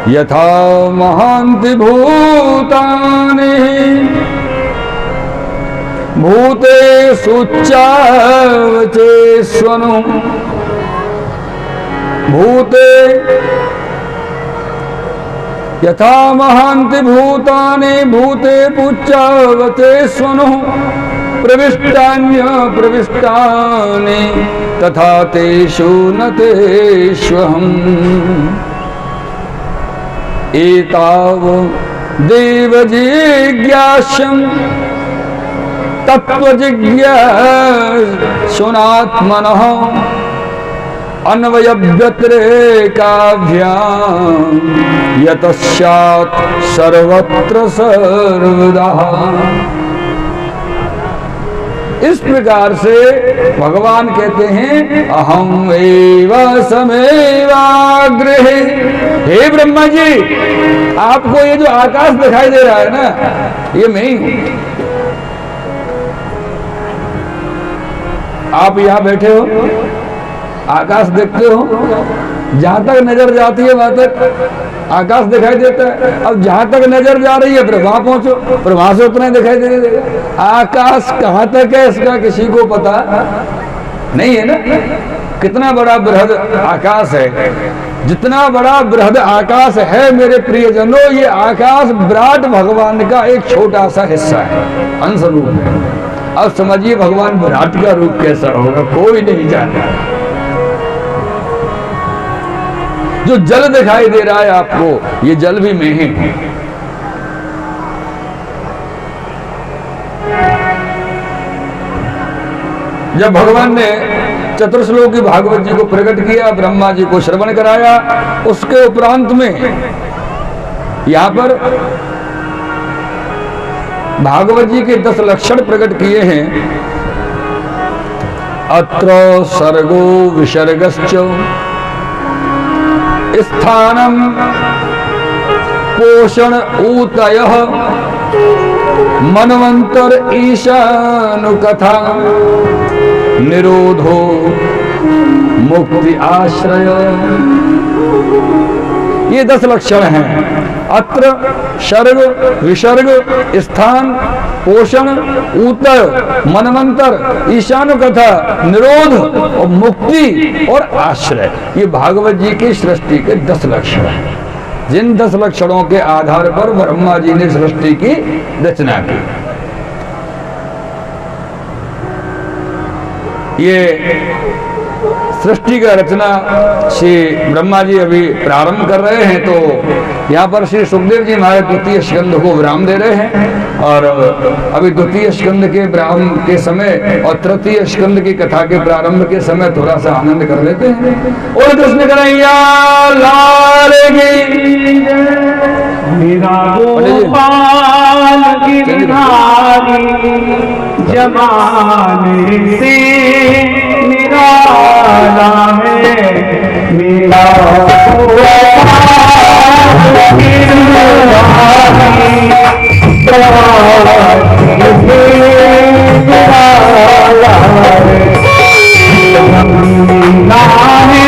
यथा महान्ति भूतानि भूतेषु चावचेष्वनु भूते यथा महान्ति भूतानि भूते पुच्चावचेष्वनु प्रविष्टान्य प्रविष्टानि तथा तेषु न तेष्वहम् एताव देव जिज्ञासं तत्व जिज्ञासुनात्मनः अन्वय व्यतिरेकाभ्याम यतस्यात् सर्वत्र सर्वदा। इस प्रकार से भगवान कहते हैं, अहम एव समेवाग्रे। हे ब्रह्मा जी, आपको ये जो आकाश दिखाई दे रहा है ना, ये मैं ही हूं। आप यहां बैठे हो, आकाश देखते हो, जहां तक नजर जाती है वहां तक आकाश दिखाई देता है। अब जहां तक नजर जा रही है फिर वहां पहुंचो, फिर वहां से उतना दिखाई देगा। आकाश कहां तक है इसका किसी को पता नहीं है ना। कितना बड़ा बृहद आकाश है, जितना बड़ा बृहद आकाश है मेरे प्रियजनों, ये आकाश विराट भगवान का एक छोटा सा हिस्सा है, अंश रूप है। अब समझिए भगवान विराट का रूप कैसा होगा, कोई नहीं जानता। जो जल दिखाई दे रहा है आपको, ये जल भी मैं ही हूं। जब भगवान ने चतुर्श्लोकी भागवत जी को प्रकट किया, ब्रह्मा जी को श्रवण कराया, उसके उपरांत में यहां पर भागवत जी के 10 लक्षण प्रकट किए हैं। अत्र सर्गो विसर्गश्च स्थानम पोषण ऊतयः मनवंतर ईशानुकथा निरोधो मुक्ति आश्रय। ये 10 लक्षण हैं। अत्र सर्ग विसर्ग स्थान पोषण ऊतय मनवंतर ईशानु कथा निरोध और मुक्ति और आश्रय, ये भागवत जी की सृष्टि के 10 लक्षण हैं। जिन 10 लक्षणों के आधार पर ब्रह्मा जी ने सृष्टि की रचना की। ये सृष्टि का रचना श्री ब्रह्मा जी अभी प्रारंभ कर रहे हैं, तो यहाँ पर श्री सुखदेव जी महाराज 2य स्कंद को विराम दे रहे हैं। और अभी 2य स्कंद के विराम के समय और 3य स्कंद की कथा के प्रारंभ के समय थोड़ा सा आनंद कर लेते हैं। और कृष्ण कन्हैया लाल की मेरा गोपाल गिरधारी जमाने से निराला है। मेरा गोपाल गिरधारी गाने